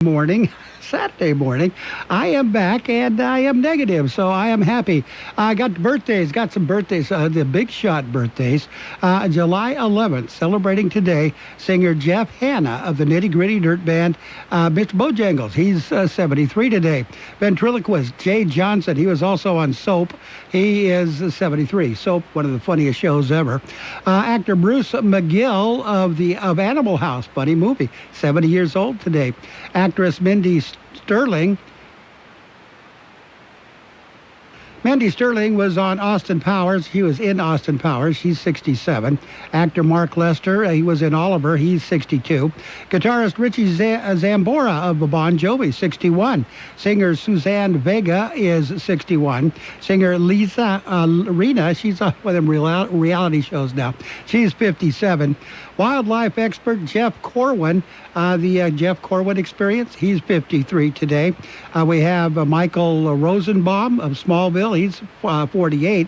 Saturday morning, I am back and I am negative, so I am happy. I got some birthdays, the big shot birthdays. July 11th, celebrating today, singer Jeff Hanna of the Nitty Gritty Dirt Band, Mr. Bojangles, he's 73 today. Ventriloquist Jay Johnson, he was also on Soap, he is 73. Soap, one of the funniest shows ever. Actor Bruce McGill of Animal House, funny movie, 70 years old today. Actress Mindy Sterling was on Austin Powers. He was in Austin Powers. She's 67. Actor Mark Lester, he was in Oliver. He's 62. Guitarist Richie Zambora of Bon Jovi, 61. Singer Suzanne Vega is 61. Singer Lisa Rena, she's on one of them reality shows now. She's 57. Wildlife expert Jeff Corwin, the Jeff Corwin Experience, he's 53 today. We have Michael Rosenbaum of Smallville, he's 48.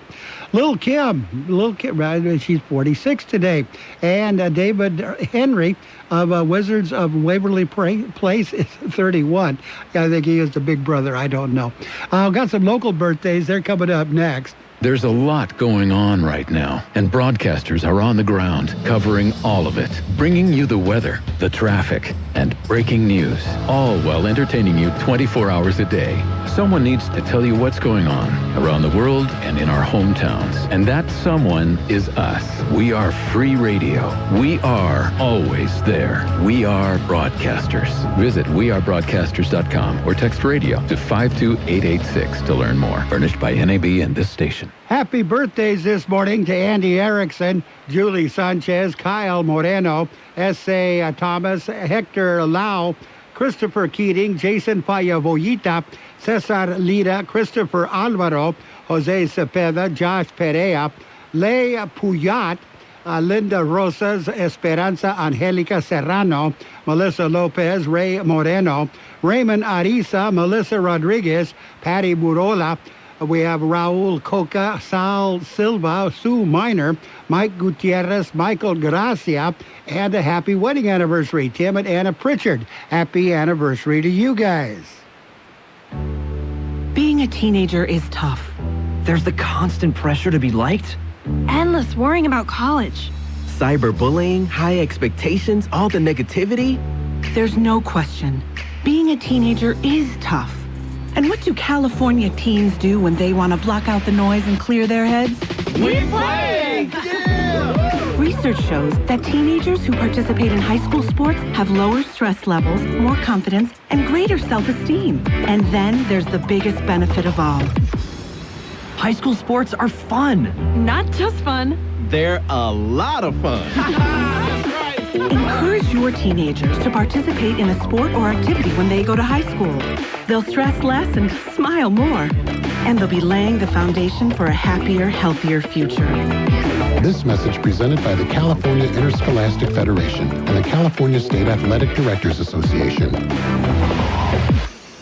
Lil Kim, she's 46 today. And David Henry of Wizards of Waverly Place is 31. I think he is the big brother, I don't know. Got some local birthdays, they're coming up next. There's a lot going on right now, and broadcasters are on the ground, covering all of it, bringing you the weather, the traffic, and breaking news, all while entertaining you 24 hours a day. Someone needs to tell you what's going on around the world and in our hometowns, and that someone is us. We are free radio. We are always there. We are broadcasters. Visit wearebroadcasters.com or text radio to 52886 to learn more. Furnished by NAB and this station. Happy birthdays this morning to Andy Erickson, Julie Sanchez, Kyle Moreno, S.A. Thomas, Hector Lau, Christopher Keating, Jason Payavoyita, Cesar Lira, Christopher Alvaro, Jose Cepeda, Josh Perea, Ley Puyat, Linda Rosas, Esperanza Angelica Serrano, Melissa Lopez, Ray Moreno, Raymond Arisa, Melissa Rodriguez, Patty Burola. We have Raul Coca, Sal Silva, Sue Miner, Mike Gutierrez, Michael Gracia, and a happy wedding anniversary, Tim and Anna Pritchard. Happy anniversary to you guys. Being a teenager is tough. There's the constant pressure to be liked. Endless worrying about college. Cyberbullying, high expectations, all the negativity. There's no question. Being a teenager is tough. And what do California teens do when they want to block out the noise and clear their heads? We play! Yeah! Research shows that teenagers who participate in high school sports have lower stress levels, more confidence, and greater self-esteem. And then there's the biggest benefit of all. High school sports are fun. Not just fun. They're a lot of fun. Encourage your teenagers to participate in a sport or activity when they go to high school. They'll stress less and smile more. And they'll be laying the foundation for a happier, healthier future. This message presented by the California Interscholastic Federation and the California State Athletic Directors Association.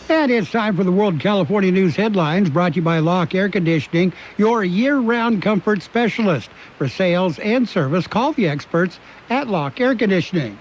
And it's time for the World California News headlines, brought to you by Locke Air Conditioning, your year-round comfort specialist. For sales and service, call the experts at Locke Air Conditioning.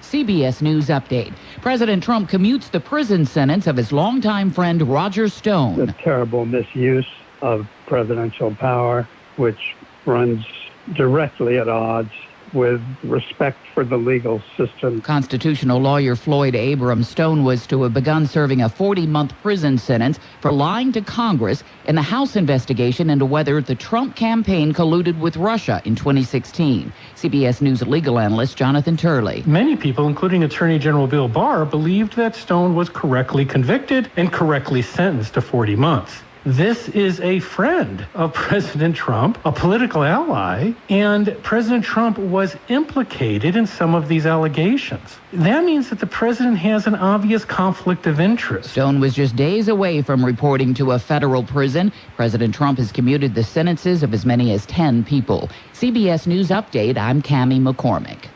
CBS News Update. President Trump commutes the prison sentence of his longtime friend Roger Stone. The terrible misuse of presidential power, which runs directly at odds with respect for the legal system. Constitutional lawyer Floyd Abrams Stone was to have begun serving a 40-month prison sentence for lying to Congress in the House investigation into whether the Trump campaign colluded with Russia in 2016. CBS News legal analyst Jonathan Turley. Many people, including Attorney General Bill Barr, believed that Stone was correctly convicted and correctly sentenced to 40 months. This is a friend of President Trump, a political ally, and President Trump was implicated in some of these allegations. That means that the president has an obvious conflict of interest. Stone was just days away from reporting to a federal prison. President Trump has commuted the sentences of as many as 10 people. CBS News Update, I'm Cammie McCormick.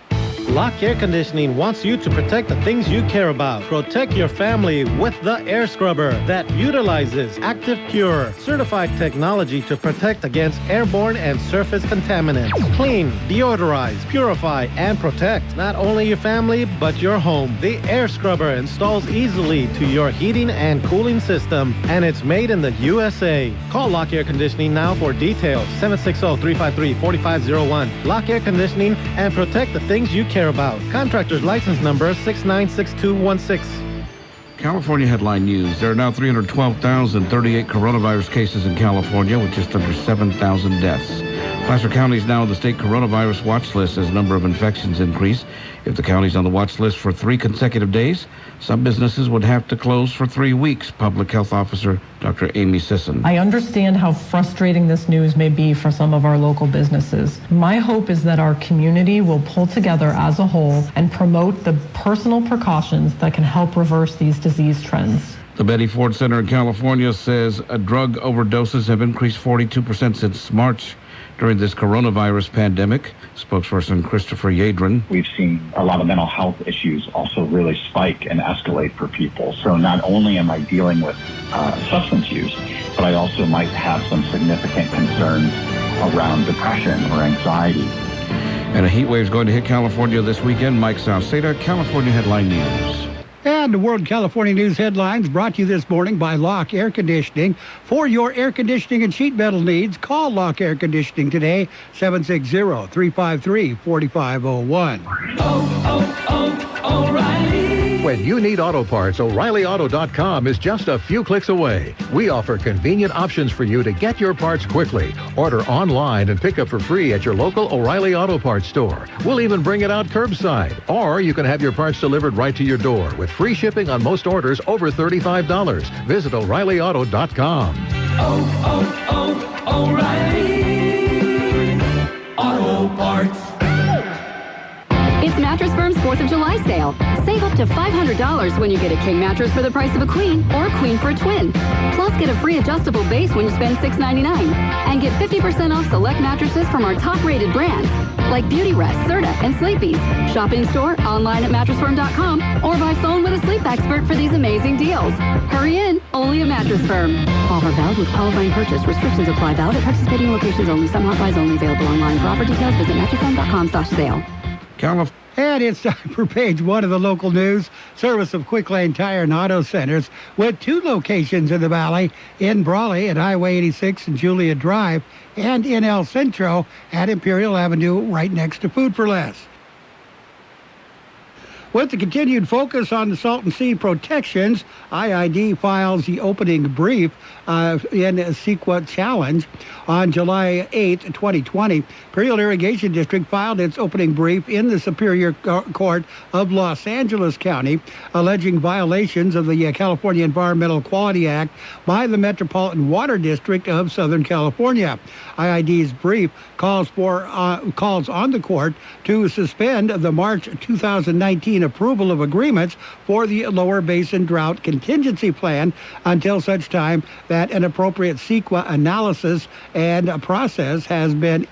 Lock Air Conditioning wants you to protect the things you care about. Protect your family with the air scrubber that utilizes Active Pure, certified technology to protect against airborne and surface contaminants. Clean, deodorize, purify, and protect not only your family, but your home. The air scrubber installs easily to your heating and cooling system, and it's made in the USA. Call Lock Air Conditioning now for details. 760-353-4501. Lock Air Conditioning and protect the things you care about. Contractor's license number 696216. California headline news. There are now 312,038 coronavirus cases in California, with just under 7,000 deaths. Placer County is now on the state coronavirus watch list as the number of infections increase. If the county's on the watch list for 3 consecutive days, some businesses would have to close for 3 weeks. Public Health Officer Dr. Amy Sisson. I understand how frustrating this news may be for some of our local businesses. My hope is that our community will pull together as a whole and promote the personal precautions that can help reverse these disease trends. The Betty Ford Center in California says drug overdoses have increased 42% since March during this coronavirus pandemic. Spokesperson Christopher Yadrin. We've seen a lot of mental health issues also really spike and escalate for people. So not only am I dealing with substance use, but I also might have some significant concerns around depression or anxiety. And a heat wave is going to hit California this weekend. Mike Salceda, California Headline News. And the World California News headlines brought to you this morning by Lock Air Conditioning. For your air conditioning and sheet metal needs, call Lock Air Conditioning today, 760-353-4501. O'Reilly. When you need auto parts, O'ReillyAuto.com is just a few clicks away. We offer convenient options for you to get your parts quickly. Order online and pick up for free at your local O'Reilly Auto Parts store. We'll even bring it out curbside. Or you can have your parts delivered right to your door with free shipping on most orders over $35. Visit O'ReillyAuto.com. O'Reilly Auto Parts. It's Mattress Firm's 4th of July sale. Save up to $500 when you get a king mattress for the price of a queen or a queen for a twin. Plus, get a free adjustable base when you spend $6.99. And get 50% off select mattresses from our top-rated brands, like Beautyrest, Serta, and Sleepy's. Shop in-store, online at mattressfirm.com, or by phone with a sleep expert for these amazing deals. Hurry in, only a Mattress Firm. Offer valid with qualifying purchase. Restrictions apply. Valid at participating locations only. Some hotlines only available online. For offer details, visit mattressfirm.com/sale. And it's time for page 1 of the local news. Service of Quick Lane Tire and Auto Centers with 2 locations in the valley, in Brawley at Highway 86 and Julia Drive, and in El Centro at Imperial Avenue right next to Food for Less. With the continued focus on the Salton Sea protections, IID files the opening brief in a CEQA challenge. On July 8, 2020, Imperial Irrigation District filed its opening brief in the Superior Court of Los Angeles County, alleging violations of the California Environmental Quality Act by the Metropolitan Water District of Southern California. IID's brief calls on the court to suspend the March 2019 approval of agreements for the Lower Basin Drought Contingency Plan until such time that an appropriate CEQA analysis and process has been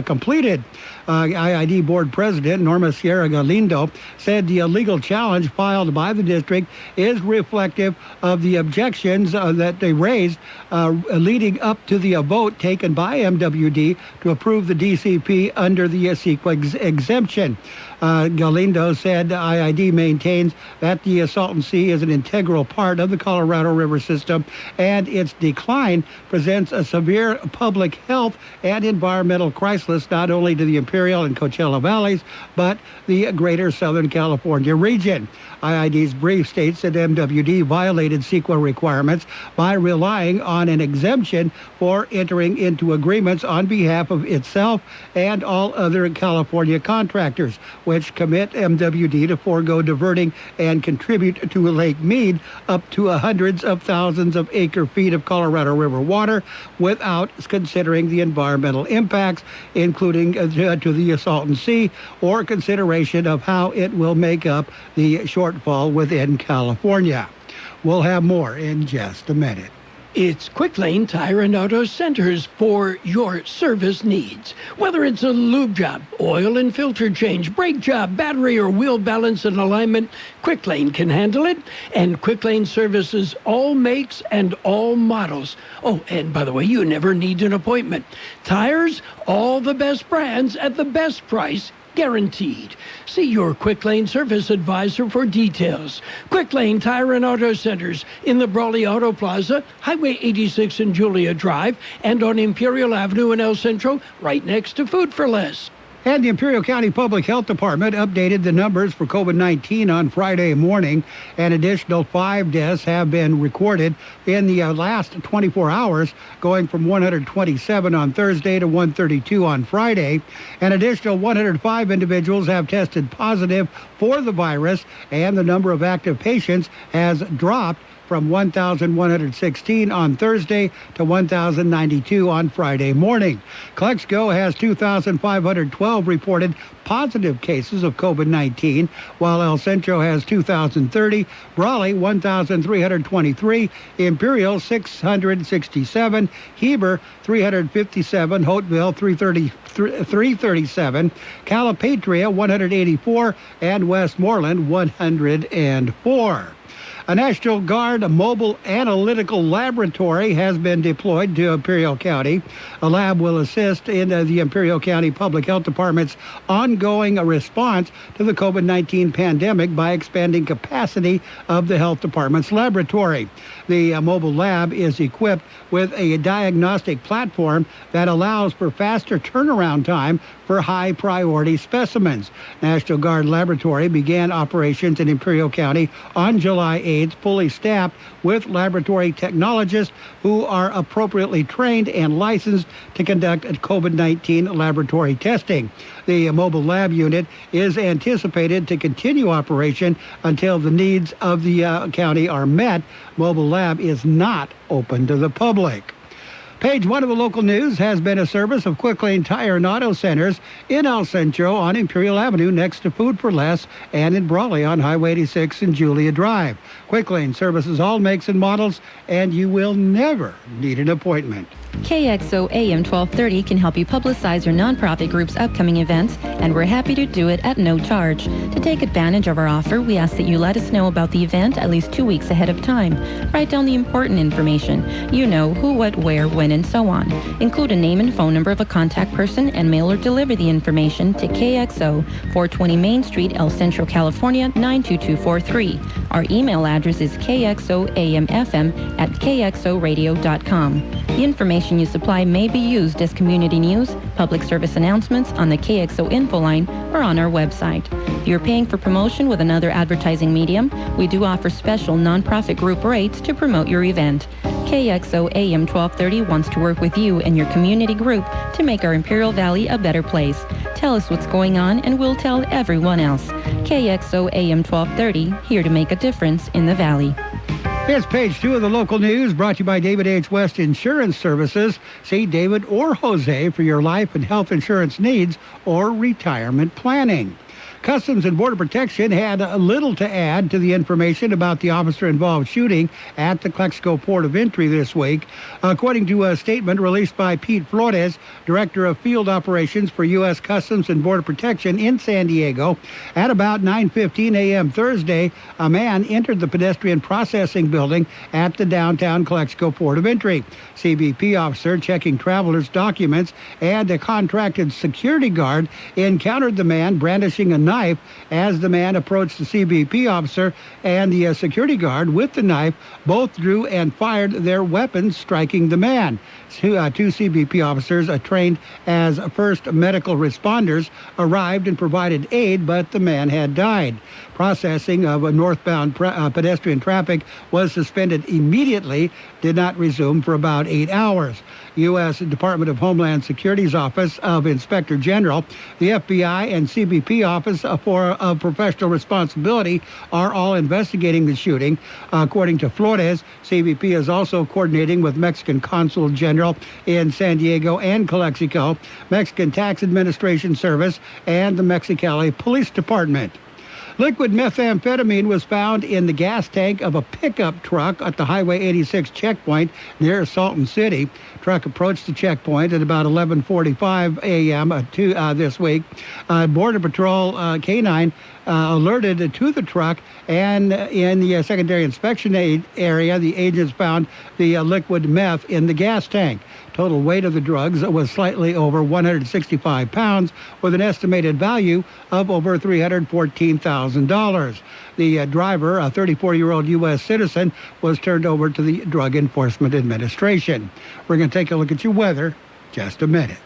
completed. IID Board President Norma Sierra Galindo said the illegal challenge filed by the district is reflective of the objections that they raised leading up to the vote taken by MWD to approve the DCP under the CEQA exemption. Galindo said IID maintains that the Salton Sea is an integral part of the Colorado River system, and its decline presents a severe public health and environmental crisis not only to the Imperial and Coachella Valleys, but the greater Southern California region. IID's brief states that MWD violated CEQA requirements by relying on an exemption for entering into agreements on behalf of itself and all other California contractors, which commit MWD to forego diverting and contribute to Lake Mead up to hundreds of thousands of acre-feet of Colorado River water without considering the environmental impacts, including to the Salton Sea, or consideration of how it will make up the shortfall within California. We'll have more in just a minute. It's Quick Lane Tire and Auto Centers for your service needs. Whether it's a lube job, oil and filter change, brake job, battery or wheel balance and alignment, Quick Lane can handle it. And Quick Lane services all makes and all models. Oh, and by the way, you never need an appointment. Tires, all the best brands at the best price. Guaranteed. See your Quick Lane service advisor for details. Quick Lane Tire and Auto Centers in the Brawley Auto Plaza, Highway 86 and Julia Drive, and on Imperial Avenue in El Centro, right next to Food for Less. And the Imperial County Public Health Department updated the numbers for COVID-19 on Friday morning. An additional 5 deaths have been recorded in the last 24 hours, going from 127 on Thursday to 132 on Friday. An additional 105 individuals have tested positive for the virus, and the number of active patients has dropped from 1,116 on Thursday to 1,092 on Friday morning. Kxo has 2,512 reported positive cases of COVID-19, while El Centro has 2,030, Brawley 1,323, Imperial 667, Heber 357, Hopeville 337, Calipatria 184, and Westmoreland 104. A National Guard mobile analytical laboratory has been deployed to Imperial County. A lab will assist in the Imperial County Public Health Department's ongoing response to the COVID-19 pandemic by expanding capacity of the health department's laboratory. The mobile lab is equipped with a diagnostic platform that allows for faster turnaround time for high-priority specimens. National Guard Laboratory began operations in Imperial County on July 8th, fully staffed with laboratory technologists who are appropriately trained and licensed to conduct COVID-19 laboratory testing. The mobile lab unit is anticipated to continue operation until the needs of the county are met. Mobile lab is not open to the public. Page 1 of the local news has been a service of Quick Lane Tire and Auto Centers in El Centro on Imperial Avenue next to Food for Less, and in Brawley on Highway 86 and Julia Drive. Quick Lane services all makes and models, and you will never need an appointment. Kxo AM 1230 can help you publicize your nonprofit group's upcoming events, and we're happy to do it at no charge. To take advantage of our offer, we ask that you let us know about the event at least 2 weeks ahead of time. Write down the important information. You know, who, what, where, when, and so on. Include a name and phone number of a contact person and mail or deliver the information to KXO, 420 Main Street, El Centro, California, 92243. Our email address is kxoamfm@kxoradio.com. The information you supply may be used as community news, public service announcements on the KXO info line, or on our website. If you're paying for promotion with another advertising medium, we do offer special nonprofit group rates to promote your event. KXO AM 1230 wants to work with you and your community group to make our Imperial Valley a better place. Tell us what's going on and we'll tell everyone else. KXO AM 1230, here to make a difference in the Valley. Here's page 2 of the local news, brought to you by David H. West Insurance Services. See David or Jose for your life and health insurance needs or retirement planning. Customs and Border Protection had little to add to the information about the officer-involved shooting at the Kxo Port of Entry this week. According to a statement released by Pete Flores, Director of Field Operations for U.S. Customs and Border Protection in San Diego, at about 9:15 a.m. Thursday, a man entered the pedestrian processing building at the downtown Kxo Port of Entry. CBP officer checking travelers' documents and a contracted security guard encountered the man brandishing a knife as the man approached the CBP officer and the security guard with the knife. Both drew and fired their weapons, striking the man. Two CBP officers trained as first medical responders arrived and provided aid, but the man had died. Processing of northbound pedestrian traffic was suspended immediately, did not resume for about 8 hours. U.S. Department of Homeland Security's Office of Inspector General, the FBI, and CBP Office for Professional Responsibility are all investigating the shooting. According to Flores, CBP is also coordinating with Mexican Consul General in San Diego and Calexico, Mexican Tax Administration Service, and the Mexicali Police Department. Liquid methamphetamine was found in the gas tank of a pickup truck at the Highway 86 checkpoint near Salton City. Truck approached the checkpoint at about 11:45 a.m. This week. Border Patrol canine alerted to the truck, and in the secondary inspection area, the agents found the liquid meth in the gas tank. Total weight of the drugs was slightly over 165 pounds, with an estimated value of over $314,000. The driver, a 34-year-old U.S. citizen, was turned over to the Drug Enforcement Administration. We're going to take a look at your weather just a minute.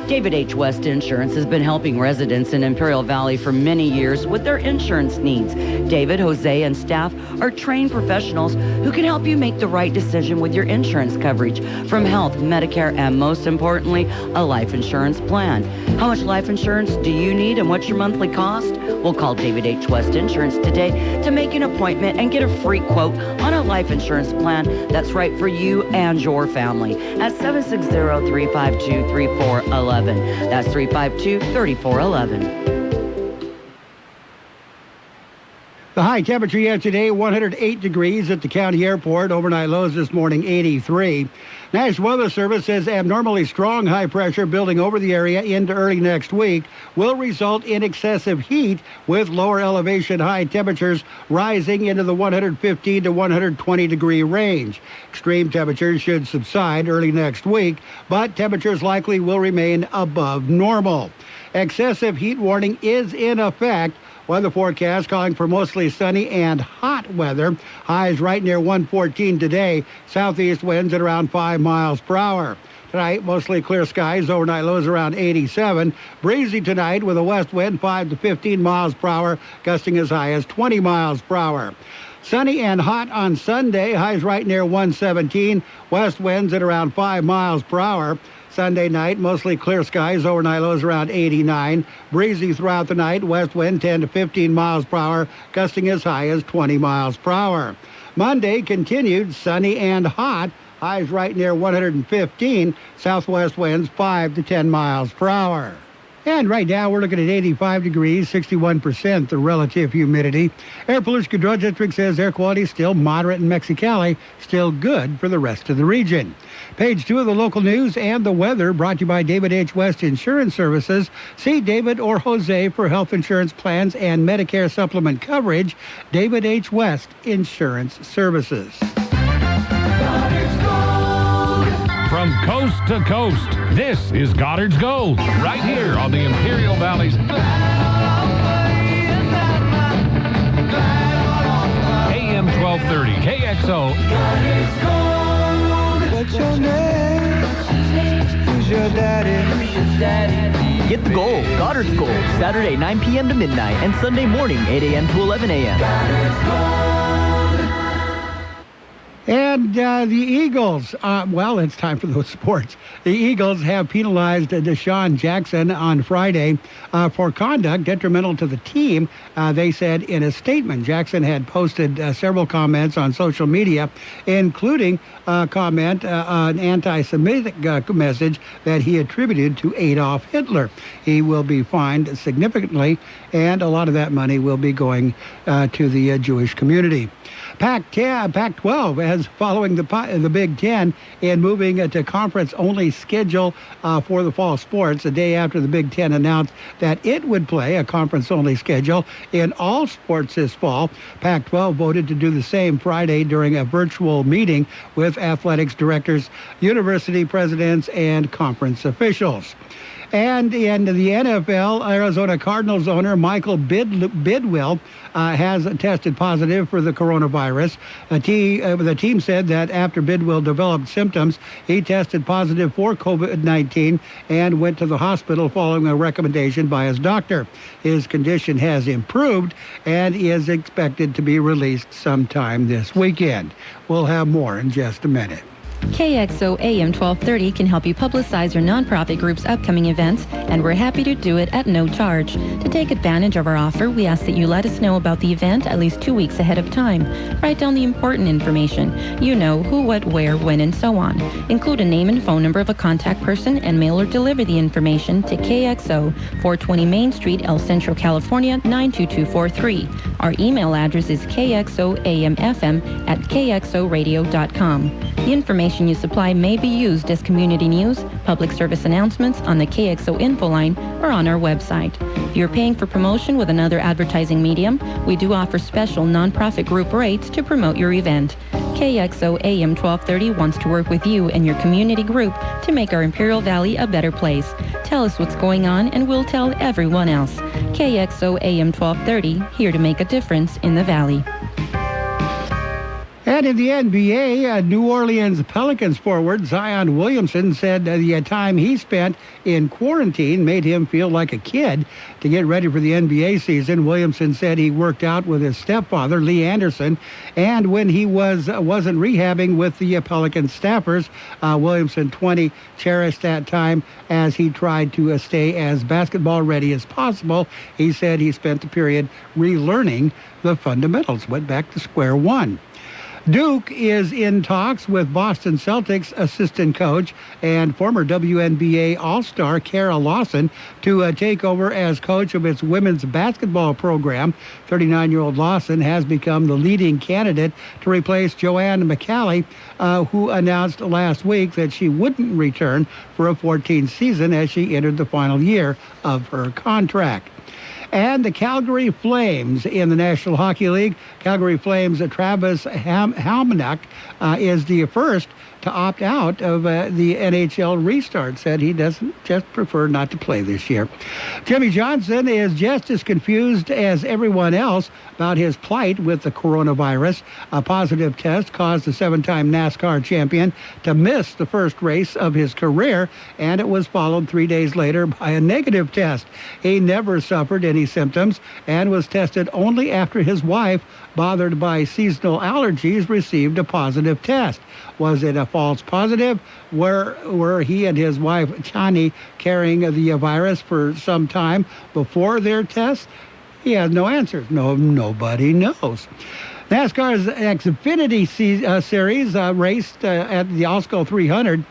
David H. West Insurance has been helping residents in Imperial Valley for many years with their insurance needs. David, Jose, and staff are trained professionals who can help you make the right decision with your insurance coverage, from health, Medicare, and most importantly, a life insurance plan. How much life insurance do you need and what's your monthly cost? We'll call David H. West Insurance today to make an appointment and get a free quote on a life insurance plan that's right for you and your family at 760-352-3411. That's 352-3411. The high temperature yesterday, 108 degrees at the county airport. Overnight lows this morning, 83. National Weather Service says abnormally strong high pressure building over the area into early next week will result in excessive heat, with lower elevation high temperatures rising into the 115 to 120 degree range. Extreme temperatures should subside early next week, but temperatures likely will remain above normal. Excessive heat warning is in effect. Weather forecast calling for mostly sunny and hot weather. Highs right near 114 today. Southeast winds at around 5 miles per hour. Tonight, mostly clear skies. Overnight lows around 87. Breezy tonight with a west wind 5 to 15 miles per hour, gusting as high as 20 miles per hour. Sunny and hot on Sunday. Highs right near 117. West winds at around 5 miles per hour. Sunday night, mostly clear skies. Overnight lows around 89. Breezy throughout the night. West wind 10 to 15 miles per hour, gusting as high as 20 miles per hour. Monday continued sunny and hot. Highs right near 115. Southwest winds 5 to 10 miles per hour. And right now, we're looking at 85 degrees, 61% the relative humidity. Air Pollution Control District says air quality is still moderate in Mexicali, still good for the rest of the region. Page 2 of the local news and the weather brought to you by David H. West Insurance Services. See David or Jose for health insurance plans and Medicare supplement coverage. David H. West Insurance Services. From coast to coast, this is Goddard's Gold, right here on the Imperial Valley's AM 1230 KXO. Goddard's Gold. What's your name? Who's your daddy? Get the gold, Goddard's Gold, Saturday 9 p.m. to midnight and Sunday morning 8 a.m. to 11 a.m. Goddard's Gold. And the Eagles, it's time for those sports. The Eagles have penalized Deshaun Jackson on Friday for conduct detrimental to the team. They said in a statement, Jackson had posted several comments on social media, including a comment, an anti-Semitic message that he attributed to Adolf Hitler. He will be fined significantly, and a lot of that money will be going to the Jewish community. Pac-12 as following the Big Ten in moving to conference-only schedule for the fall sports, a day after the Big Ten announced that it would play a conference-only schedule in all sports this fall. Pac-12 voted to do the same Friday during a virtual meeting with athletics directors, university presidents, and conference officials. And in the NFL, Arizona Cardinals owner Michael Bidwill has tested positive for the coronavirus. The team said that after Bidwill developed symptoms, he tested positive for COVID-19 and went to the hospital following a recommendation by his doctor. His condition has improved and is expected to be released sometime this weekend. We'll have more in just a minute. KXO AM 1230 can help you publicize your nonprofit group's upcoming events, and we're happy to do it at no charge. To take advantage of our offer, we ask that you let us know about the event at least 2 weeks ahead of time. Write down the important information. You know, who, what, where, when, and so on. Include a name and phone number of a contact person and mail or deliver the information to KXO, 420 Main Street, El Centro, California, 92243. Our email address is kxoamfm@kxoradio.com. The information you supply may be used as community news, public service announcements on the KXO info line, or on our website. If you're paying for promotion with another advertising medium, we do offer special nonprofit group rates to promote your event. KXO AM 1230 wants to work with you and your community group to make our Imperial Valley a better place. Tell us what's going on and we'll tell everyone else. KXO AM 1230, here to make a difference in the Valley. And in the NBA, New Orleans Pelicans forward Zion Williamson said the time he spent in quarantine made him feel like a kid. To get ready for the NBA season, Williamson said he worked out with his stepfather, Lee Anderson, and when he wasn't rehabbing with the Pelican staffers, Williamson, 20, cherished that time as he tried to stay as basketball ready as possible. He said he spent the period relearning the fundamentals, went back to square one. Duke is in talks with Boston Celtics assistant coach and former WNBA All-Star Kara Lawson to take over as coach of its women's basketball program. 39-year-old Lawson has become the leading candidate to replace Joanne McCallie, who announced last week that she wouldn't return for a 14th season as she entered the final year of her contract. And the Calgary Flames in the National Hockey League. Calgary Flames' Travis Hamonic is the first to opt out of the NHL restart. Said he doesn't just prefer not to play this year. Jimmy Johnson is just as confused as everyone else about his plight with the coronavirus. A positive test caused the 7-time NASCAR champion to miss the first race of his career, and it was followed 3 days later by a negative test. He never suffered any symptoms and was tested only after his wife, bothered by seasonal allergies, received a positive test. Was it a false positive? Were he and his wife, Chani, carrying the virus for some time before their test? He has no answers. Nobody knows. NASCAR's Xfinity Series raced at the Alsco 300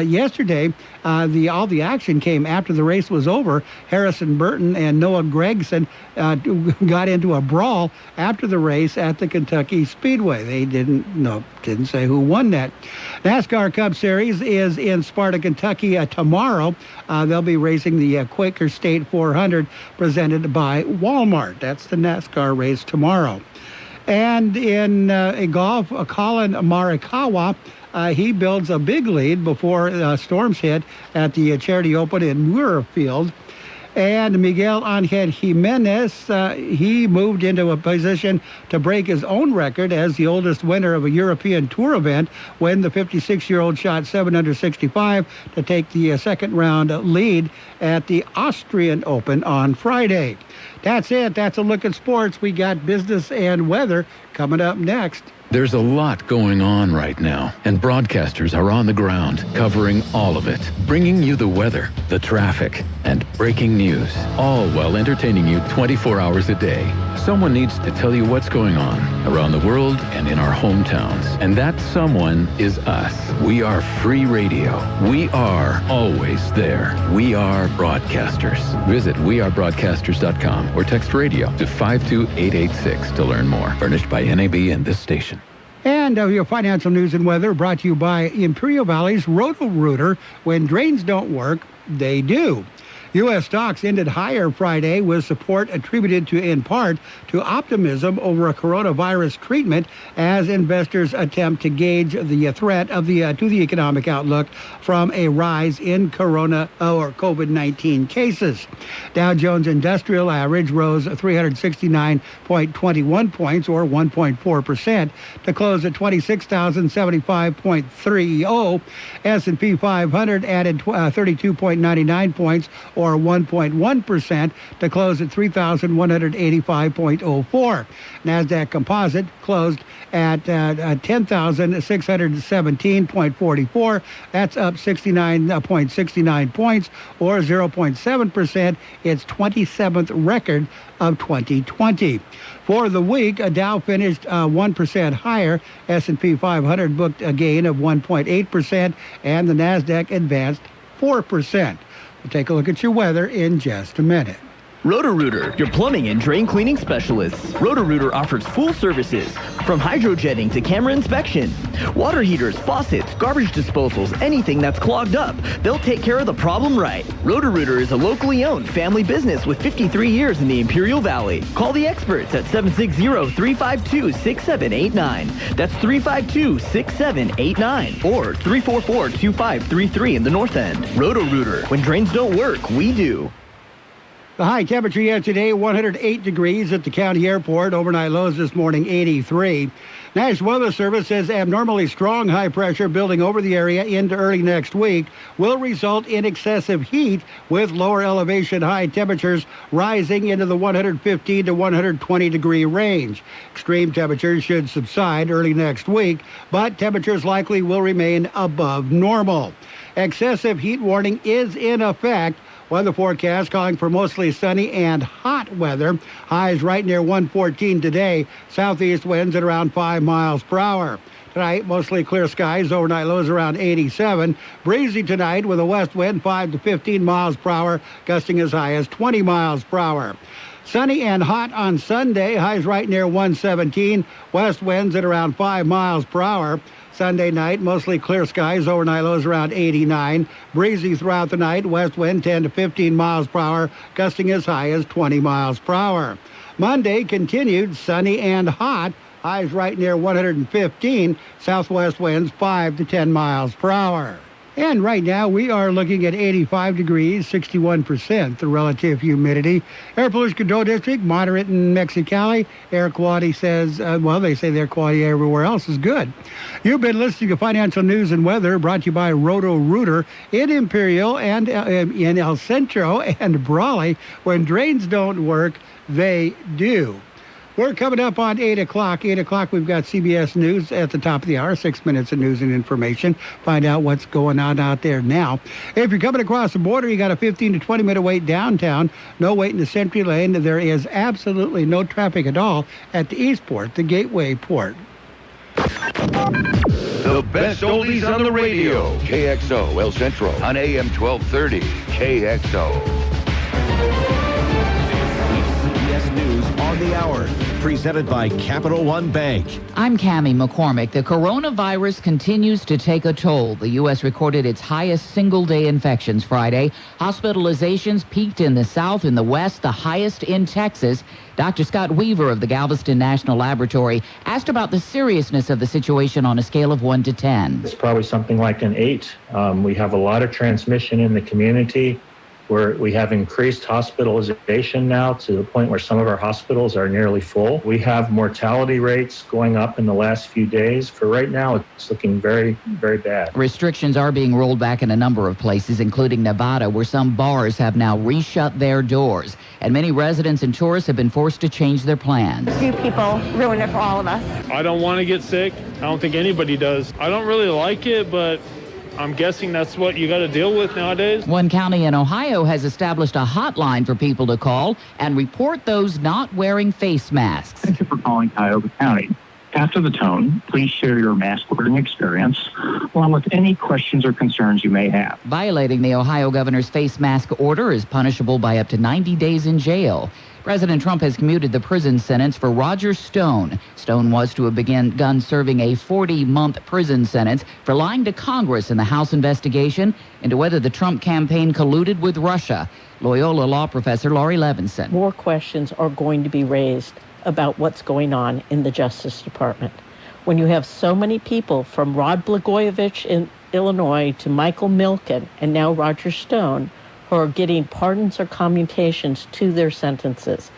yesterday. All the action came after the race was over. Harrison Burton and Noah Gragson got into a brawl after the race at the Kentucky Speedway. They didn't say who won that. NASCAR Cup Series is in Sparta, Kentucky tomorrow. They'll be racing the Quaker State 400 presented by Walmart. That's the NASCAR race tomorrow. And in golf, Colin Morikawa, he builds a big lead before storms hit at the Charity Open in Muirfield. And Miguel Angel Jimenez, he moved into a position to break his own record as the oldest winner of a European Tour event when the 56-year-old shot 7 under 65 to take the second round lead at the Austrian Open on Friday. That's it. That's a look at sports. We got business and weather coming up next. There's a lot going on right now, and broadcasters are on the ground covering all of it, bringing you the weather, the traffic, and breaking news, all while entertaining you 24 hours a day. Someone needs to tell you what's going on around the world and in our hometowns, and that someone is us. We are free radio. We are always there. We are broadcasters. Visit wearebroadcasters.com or text radio to 52886 to learn more. Furnished by NAB and this station. And your financial news and weather brought to you by Imperial Valley's Roto-Rooter. When drains don't work, they do. U.S. stocks ended higher Friday with support attributed in part to optimism over a coronavirus treatment as investors attempt to gauge the threat of to the economic outlook from a rise in COVID-19 cases. Dow Jones Industrial Average rose 369.21 points, or 1.4%, to close at 26,075.30. S&P 500 added 32.99 points, or or 1.1% to close at 3,185.04. NASDAQ Composite closed at 10,617.44. That's up 69.69 points or 0.7%. Its 27th record of 2020. For the week, Dow finished 1% higher. S&P 500 booked a gain of 1.8%, and the NASDAQ advanced 4%. We'll take a look at your weather in just a minute. Roto-Rooter, your plumbing and drain cleaning specialists. Roto-Rooter offers full services, from hydrojetting to camera inspection. Water heaters, faucets, garbage disposals, anything that's clogged up. They'll take care of the problem right. Roto-Rooter is a locally owned family business with 53 years in the Imperial Valley. Call the experts at 760-352-6789. That's 352-6789 or 344-2533 in the North End. Roto-Rooter, when drains don't work, we do. The high temperature yet today, 108 degrees at the county airport. Overnight lows this morning, 83. National Weather Service says abnormally strong high pressure building over the area into early next week will result in excessive heat with lower elevation high temperatures rising into the 115 to 120 degree range. Extreme temperatures should subside early next week, but temperatures likely will remain above normal. Excessive heat warning is in effect. Weather forecast calling for mostly sunny and hot weather. Highs right near 114 today. Southeast winds at around 5 miles per hour. Tonight, mostly clear skies. Overnight lows around 87. Breezy tonight with a west wind 5 to 15 miles per hour, gusting as high as 20 miles per hour. Sunny and hot on Sunday. Highs right near 117. West winds at around 5 miles per hour. Sunday night, mostly clear skies. Overnight lows around 89. Breezy throughout the night. West wind 10 to 15 miles per hour, gusting as high as 20 miles per hour. Monday continued sunny and hot. Highs right near 115. Southwest winds 5 to 10 miles per hour. And right now, we are looking at 85 degrees, 61% the relative humidity. Air Pollution Control District, moderate in Mexicali. Air quality says, they say the air quality everywhere else is good. You've been listening to Financial News and Weather, brought to you by Roto-Rooter in Imperial and in El Centro and Brawley. When drains don't work, they do. We're coming up on 8 o'clock. 8 o'clock, we've got CBS News at the top of the hour, 6 minutes of news and information. Find out what's going on out there now. If you're coming across the border, you got a 15 to 20-minute wait downtown. No wait in the Sentry Lane. There is absolutely no traffic at all at the Eastport, the Gateway Port. The best oldies on the radio. KXO, El Centro, on AM 1230. KXO. News on the hour, presented by Capital One Bank. I'm Cammie McCormick. The coronavirus continues to take a toll. The U.S. recorded its highest single-day infections Friday. Hospitalizations peaked in the South and the West, the highest in Texas. Dr. Scott Weaver of the Galveston National Laboratory asked about the seriousness of the situation on a scale of 1 to 10. It's probably something like an 8. We have a lot of transmission in the community. We have increased hospitalization now to the point where some of our hospitals are nearly full. We have mortality rates going up in the last few days. For right now, it's looking very, very bad. Restrictions are being rolled back in a number of places, including Nevada, where some bars have now reshut their doors. And many residents and tourists have been forced to change their plans. A few people ruin it for all of us. I don't want to get sick. I don't think anybody does. I don't really like it, but I'm guessing that's what you got to deal with nowadays. One county in Ohio has established a hotline for people to call and report those not wearing face masks. Thank you for calling Cuyahoga County. After the tone, please share your mask wearing experience, along with any questions or concerns you may have. Violating the Ohio governor's face mask order is punishable by up to 90 days in jail. President Trump has commuted the prison sentence for Roger Stone. Stone was to have begun serving a 40-month prison sentence for lying to Congress in the House investigation into whether the Trump campaign colluded with Russia. Loyola law professor Laurie Levinson. More questions are going to be raised about what's going on in the Justice Department. When you have so many people, from Rod Blagojevich in Illinois to Michael Milken and now Roger Stone, who are getting pardons or commutations to their sentences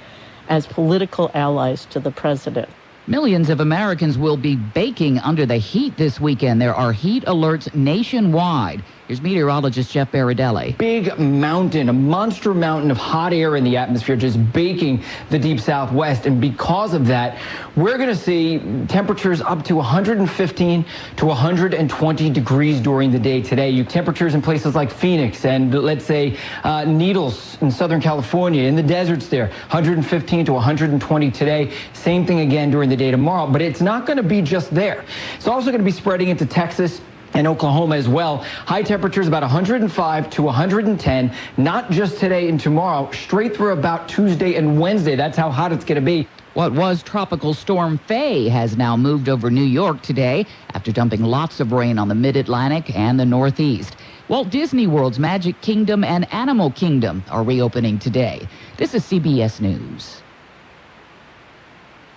as political allies to the president. Millions of Americans will be baking under the heat this weekend. There are heat alerts nationwide. Here's meteorologist Jeff Baradelli. Big mountain, a monster mountain of hot air in the atmosphere just baking the deep southwest. And because of that, we're going to see temperatures up to 115 to 120 degrees during the day today. Temperatures in places like Phoenix and, let's say, Needles in Southern California, in the deserts there, 115 to 120 today. Same thing again during the day tomorrow. But it's not going to be just there. It's also going to be spreading into Texas and Oklahoma as well. High temperatures about 105 to 110, not just today and tomorrow, straight through about Tuesday and Wednesday. That's how hot it's going to be. What was Tropical Storm Faye has now moved over New York today after dumping lots of rain on the Mid-Atlantic and the Northeast. Walt Disney World's Magic Kingdom and Animal Kingdom are reopening today. This is CBS News.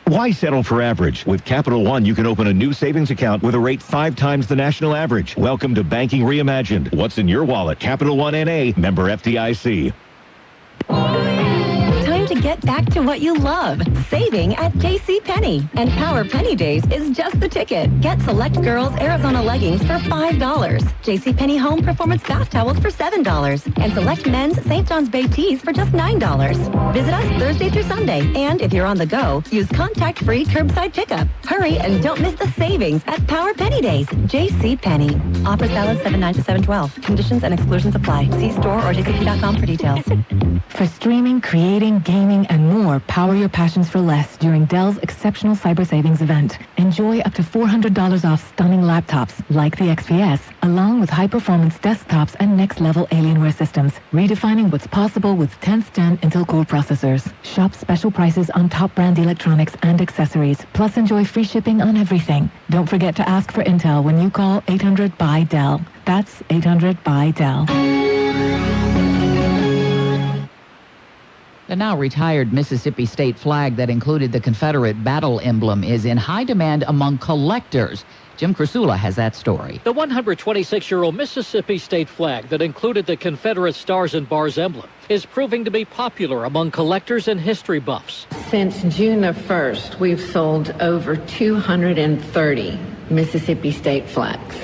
Why settle for average? With Capital One, you can open a new savings account with a rate 5 times the national average. Welcome to Banking Reimagined. What's in your wallet? Capital One N.A., member FDIC. Time to get back to what you love. Saving at JCPenney. And Power Penny Days is just the ticket. Get select girls' Arizona leggings for $5. JCPenney home performance bath towels for $7. And select men's St. John's Bay tees for just $9. Visit us Thursday through Sunday. And if you're on the go, use contact-free curbside pickup. Hurry and don't miss the savings at Power Penny Days. JCPenney. Offers valid 7/9 to 7/12. Conditions and exclusions apply. See store or jcp.com for details. For streaming, creating, gaming, and more, power your passions for less during Dell's exceptional cyber savings event. Enjoy up to $400 off stunning laptops like the XPS, along with high-performance desktops and next-level Alienware systems, redefining what's possible with 10th Gen Intel Core processors. Shop special prices on top-brand electronics and accessories, plus enjoy free shipping on everything. Don't forget to ask for Intel when you call 800-BUY-DELL. That's 800-BUY-DELL. The now retired Mississippi state flag that included the Confederate battle emblem is in high demand among collectors. Jim Crisula has that story. The 126-year-old Mississippi state flag that included the Confederate Stars and Bars emblem is proving to be popular among collectors and history buffs. Since June the 1st, we've sold over 230 Mississippi state flags.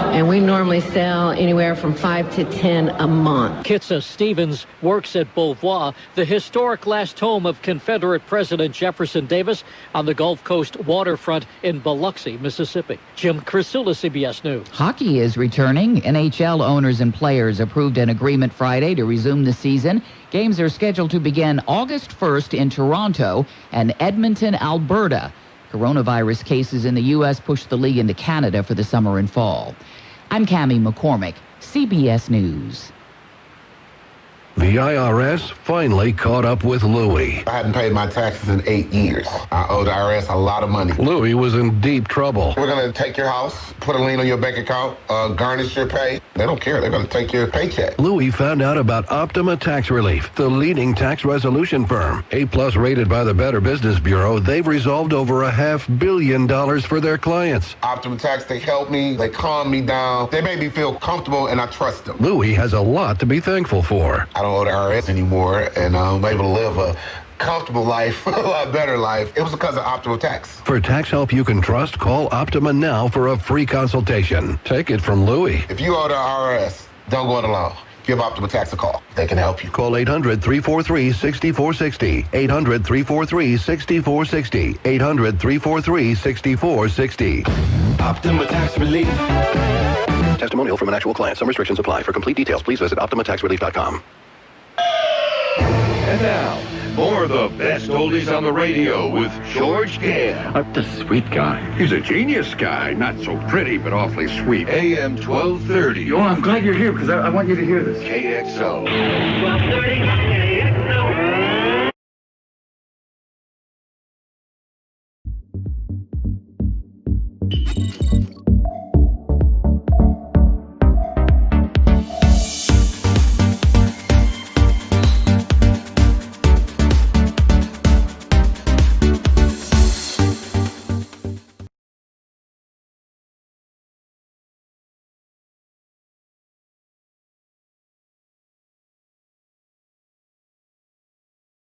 And we normally sell anywhere from 5 to 10 a month. Kxo Stevens works at Beauvoir, the historic last home of Confederate President Jefferson Davis on the Gulf Coast waterfront in Biloxi, Mississippi. Jim Crisula, CBS News. Hockey is returning. NHL owners and players approved an agreement Friday to resume the season. Games are scheduled to begin August 1st in Toronto and Edmonton, Alberta. Coronavirus cases in the U.S. pushed the league into Canada for the summer and fall. I'm Cammie McCormick, CBS News. The IRS finally caught up with Louie. I hadn't paid my taxes in 8 years. I owed the IRS a lot of money. Louie was in deep trouble. We're going to take your house, put a lien on your bank account, garnish your pay. They don't care. They're going to take your paycheck. Louie found out about Optima Tax Relief, the leading tax resolution firm. A-plus rated by the Better Business Bureau, they've resolved over $500 million for their clients. Optima Tax, they help me. They calm me down. They make me feel comfortable, and I trust them. Louie has a lot to be thankful for. I don't owe the IRS anymore, and I'm able to live a comfortable life, a lot better life. It was because of Optima Tax. For tax help you can trust, call Optima now for a free consultation. Take it from Louie. If you owe the IRS, don't go it alone. Give Optima Tax a call. They can help you. Call 800-343-6460. 800-343-6460. 800-343-6460. Optima Tax Relief. Testimonial from an actual client. Some restrictions apply. For complete details, please visit OptimaTaxRelief.com. And now, more of the best oldies on the radio with George Gale. The sweet guy. He's a genius guy. Not so pretty, but awfully sweet. AM 1230. Oh, I'm glad you're here because I want you to hear this. KXO. 1230.